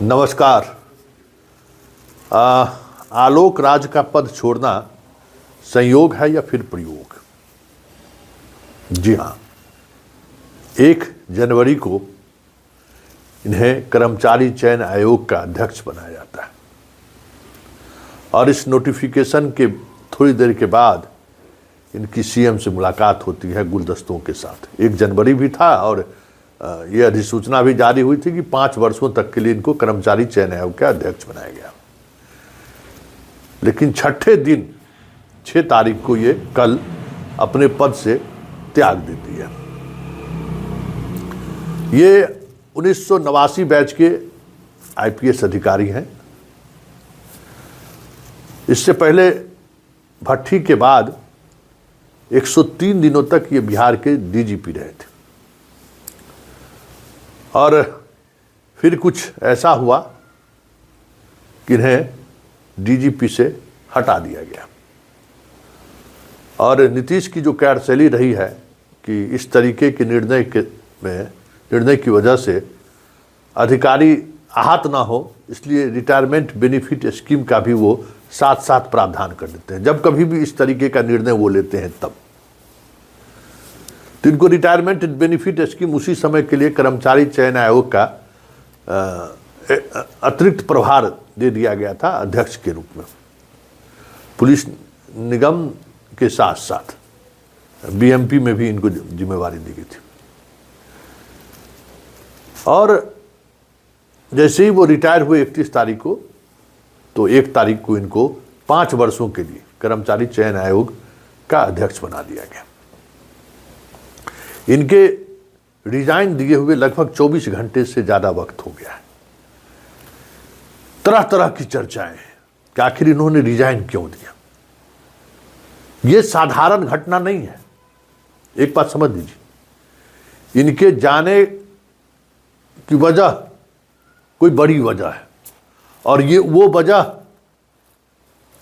नमस्कार। आलोक राज का पद छोड़ना संयोग है या फिर प्रयोग? जी हाँ, 1 जनवरी को इन्हें कर्मचारी चयन आयोग का अध्यक्ष बनाया जाता है और इस नोटिफिकेशन के थोड़ी देर के बाद इनकी सीएम से मुलाकात होती है गुलदस्तों के साथ। 1 जनवरी भी था और ये अधिसूचना भी जारी हुई थी कि 5 वर्षों तक के लिए इनको कर्मचारी चयन आयोग का अध्यक्ष बनाया गया। लेकिन छठे दिन 6 तारीख को ये कल अपने पद से त्याग देती है। ये 1989 बैच के आईपीएस अधिकारी हैं। इससे पहले भट्टी के बाद 103 दिनों तक ये बिहार के डीजीपी रहे थे और फिर कुछ ऐसा हुआ कि इन्हें डीजीपी से हटा दिया गया। और नीतीश की जो कार्यशैली रही है कि इस तरीके के निर्णय की वजह से अधिकारी आहत ना हो, इसलिए रिटायरमेंट बेनिफिट स्कीम का भी वो साथ साथ प्रावधान कर देते हैं। जब कभी भी इस तरीके का निर्णय वो लेते हैं तब तो इनको रिटायरमेंट बेनिफिट स्कीम उसी समय के लिए कर्मचारी चयन आयोग का अतिरिक्त प्रभार दे दिया गया था अध्यक्ष के रूप में। पुलिस निगम के साथ साथ बीएमपी में भी इनको जिम्मेवारी दी गई थी। और जैसे ही वो रिटायर हुए 31 तारीख को, तो 1 तारीख को इनको 5 वर्षों के लिए कर्मचारी चयन आयोग का अध्यक्ष बना दिया गया। इनके रिजाइन दिए हुए लगभग 24 घंटे से ज़्यादा वक्त हो गया है। तरह तरह की चर्चाएं हैं कि आखिर इन्होंने रिजाइन क्यों दिया। ये साधारण घटना नहीं है। एक बात समझ लीजिए, इनके जाने की वजह कोई बड़ी वजह है और ये वो वजह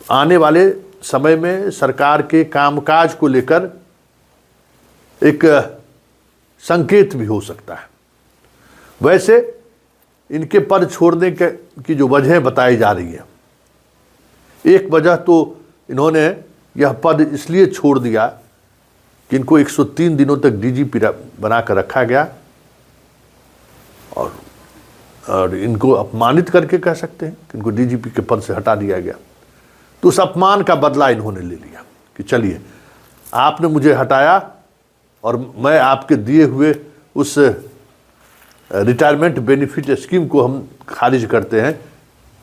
आने वाले समय में सरकार के कामकाज को लेकर एक संकेत भी हो सकता है। वैसे इनके पद छोड़ने की जो वजह बताई जा रही है, एक वजह तो इन्होंने यह पद इसलिए छोड़ दिया कि इनको 103 दिनों तक डीजीपी बनाकर रखा गया और इनको अपमानित करके कह सकते हैं कि इनको डीजीपी के पद से हटा दिया गया। तो उस अपमान का बदला इन्होंने ले लिया कि चलिए आपने मुझे हटाया और मैं आपके दिए हुए उस रिटायरमेंट बेनिफिट स्कीम को हम खारिज करते हैं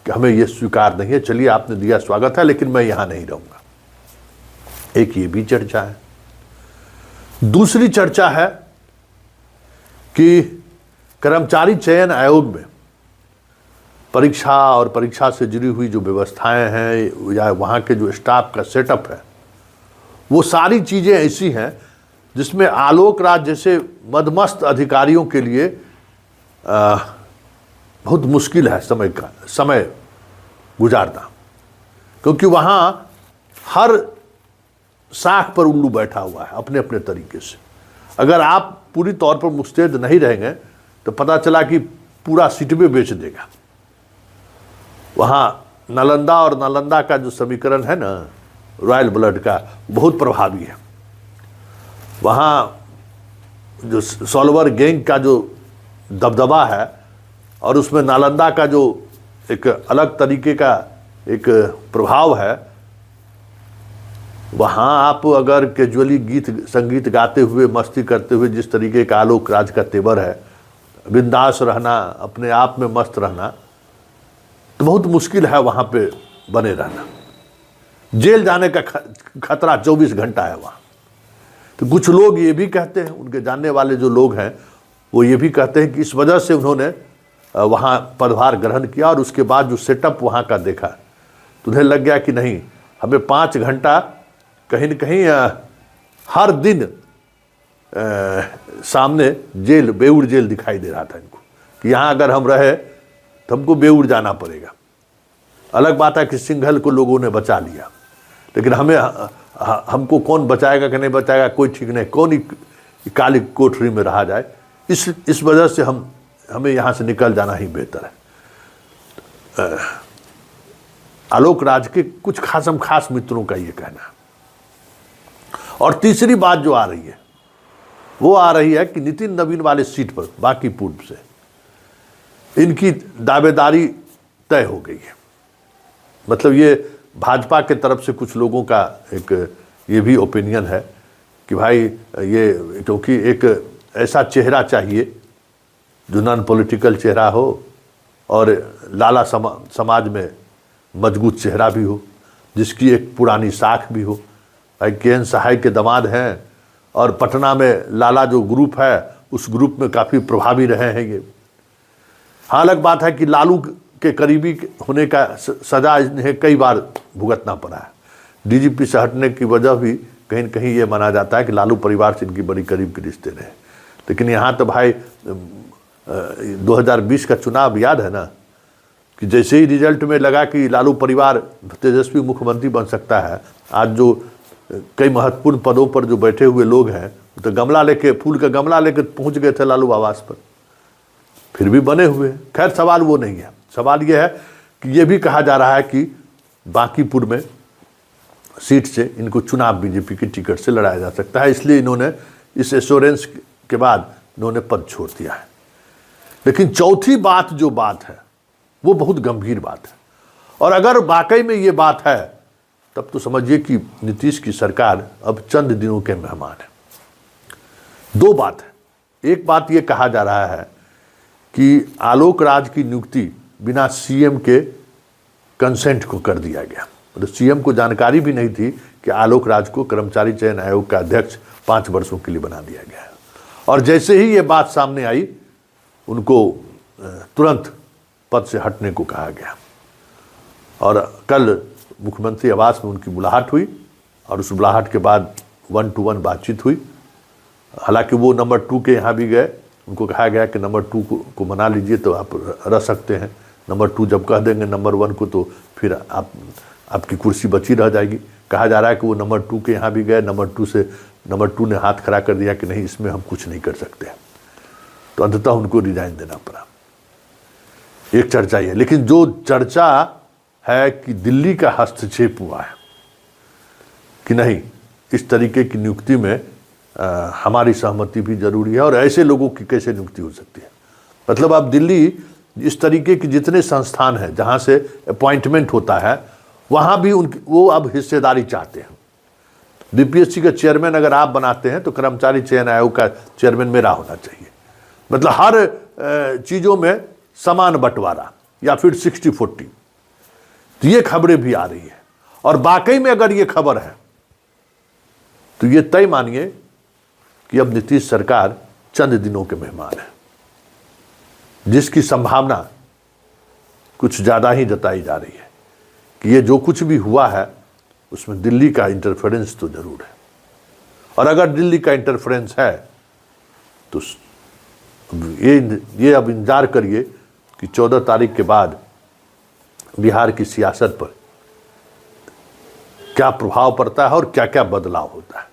कि हमें यह स्वीकार नहीं है। चलिए आपने दिया, स्वागत है, लेकिन मैं यहाँ नहीं रहूँगा। एक ये भी चर्चा है। दूसरी चर्चा है कि कर्मचारी चयन आयोग में परीक्षा और परीक्षा से जुड़ी हुई जो व्यवस्थाएं हैं या वहाँ के जो स्टाफ का सेटअप है, वो सारी चीज़ें ऐसी हैं जिसमें आलोक राज जैसे मदमस्त अधिकारियों के लिए बहुत मुश्किल है समय गुजारना, क्योंकि वहाँ हर साख पर उल्लू बैठा हुआ है अपने अपने तरीके से। अगर आप पूरी तौर पर मुस्तैद नहीं रहेंगे तो पता चला कि पूरा सिटवे बेच देगा। वहाँ नालंदा और नालंदा का जो समीकरण है ना, रॉयल ब्लड का, बहुत प्रभावी है। वहाँ जो सॉल्वर गैंग का जो दबदबा है और उसमें नालंदा का जो एक अलग तरीके का एक प्रभाव है, वहाँ आप अगर कैजुअली गीत संगीत गाते हुए मस्ती करते हुए जिस तरीके का आलोक राज का तेवर है, बिंदास रहना, अपने आप में मस्त रहना, तो बहुत मुश्किल है वहाँ पे बने रहना। जेल जाने का खतरा 24 घंटा है वहाँ। तो कुछ लोग ये भी कहते हैं, उनके जानने वाले जो लोग हैं वो ये भी कहते हैं कि इस वजह से उन्होंने वहाँ पदभार ग्रहण किया और उसके बाद जो सेटअप वहाँ का देखा तो उन्हें लग गया कि नहीं, हमें 5 घंटा कहीं न कहीं हर दिन सामने जेल, बेऊर जेल दिखाई दे रहा था इनको कि यहाँ अगर हम रहे तो हमको बेऊर जाना पड़ेगा। अलग बात है कि सिंघल को लोगों ने बचा लिया, लेकिन हमको कौन बचाएगा कि नहीं बचाएगा कोई ठीक नहीं, कौन ही काली कोठरी में रहा जाए। इस वजह से हमें यहाँ से निकल जाना ही बेहतर है। आलोक राज के कुछ खासम खास मित्रों का ये कहना है। और तीसरी बात जो आ रही है वो आ रही है कि नितिन नवीन वाले सीट पर बाकी पूर्व से इनकी दावेदारी तय हो गई है। मतलब ये भाजपा के तरफ से कुछ लोगों का एक ये भी ओपिनियन है कि भाई ये क्योंकि एक ऐसा चेहरा चाहिए जो नॉन पॉलिटिकल चेहरा हो और लाला समाज में मजबूत चेहरा भी हो, जिसकी एक पुरानी साख भी हो। भाई के.एन. सहाय के दामाद हैं और पटना में लाला जो ग्रुप है उस ग्रुप में काफ़ी प्रभावी रहे हैं ये। हाँ, अलग बात है कि लालू के करीबी होने का सजा इन्हें कई बार भुगतना पड़ा है। डीजीपी से हटने की वजह भी कहीं न कहीं ये माना जाता है कि लालू परिवार से इनकी बड़ी करीब के रिश्ते रहे। लेकिन यहाँ तो भाई 2020 का चुनाव याद है ना कि जैसे ही रिजल्ट में लगा कि लालू परिवार तेजस्वी मुख्यमंत्री बन सकता है, आज जो कई महत्वपूर्ण पदों पर जो बैठे हुए लोग हैं तो गमला लेके, फूल का गमला लेके पहुंच गए थे लालू आवास पर, फिर भी बने हुए। खैर, सवाल वो नहीं है। सवाल ये है कि ये भी कहा जा रहा है कि बांकीपुर में सीट से इनको चुनाव बीजेपी की टिकट से लड़ाया जा सकता है, इसलिए इन्होंने इस एश्योरेंस के बाद इन्होंने पद छोड़ दिया है। लेकिन चौथी बात जो बात है वो बहुत गंभीर बात है, और अगर वाकई में ये बात है तब तो समझिए कि नीतीश की सरकार अब चंद दिनों के मेहमान है। दो बात है। एक बात ये कहा जा रहा है कि आलोक राज की नियुक्ति बिना सीएम के कंसेंट को कर दिया गया। मतलब सीएम को जानकारी भी नहीं थी कि आलोक राज को कर्मचारी चयन आयोग का अध्यक्ष 5 वर्षों के लिए बना दिया गया है। और जैसे ही ये बात सामने आई उनको तुरंत पद से हटने को कहा गया। और कल मुख्यमंत्री आवास में उनकी बुलाहट हुई और उस बुलाहट के बाद 1-to-1 बातचीत हुई। हालांकि वो नंबर 2 के यहाँ भी गए, उनको कहा गया कि नंबर 2 को मना लीजिए तो आप रह सकते हैं। नंबर 2 जब कह देंगे नंबर 1 को तो फिर आपकी कुर्सी बची रह जाएगी। कहा जा रहा है कि वो नंबर 2 के यहाँ भी गए, नंबर 2 ने हाथ खड़ा कर दिया कि नहीं, इसमें हम कुछ नहीं कर सकते। तो अंततः उनको रिजाइन देना पड़ा। एक चर्चा ये, लेकिन जो चर्चा है कि दिल्ली का हस्तक्षेप हुआ है कि नहीं, इस तरीके की नियुक्ति में हमारी सहमति भी जरूरी है और ऐसे लोगों की कैसे नियुक्ति हो सकती है। मतलब अब दिल्ली इस तरीके के जितने संस्थान हैं जहां से अपॉइंटमेंट होता है वहां भी वो अब हिस्सेदारी चाहते हैं। बीपीएससी का चेयरमैन अगर आप बनाते हैं तो कर्मचारी चयन आयोग का चेयरमैन मेरा होना चाहिए। मतलब हर चीज़ों में समान बंटवारा या फिर 60-40। तो ये खबरें भी आ रही है और वाकई में अगर ये खबर है तो ये तय मानिए कि अब नीतीश सरकार चंद दिनों के मेहमान है, जिसकी संभावना कुछ ज़्यादा ही जताई जा रही है कि ये जो कुछ भी हुआ है उसमें दिल्ली का इंटरफेरेंस तो जरूर है। और अगर दिल्ली का इंटरफेरेंस है तो ये अब इंतजार करिए कि 14 तारीख के बाद बिहार की सियासत पर क्या प्रभाव पड़ता है और क्या क्या बदलाव होता है।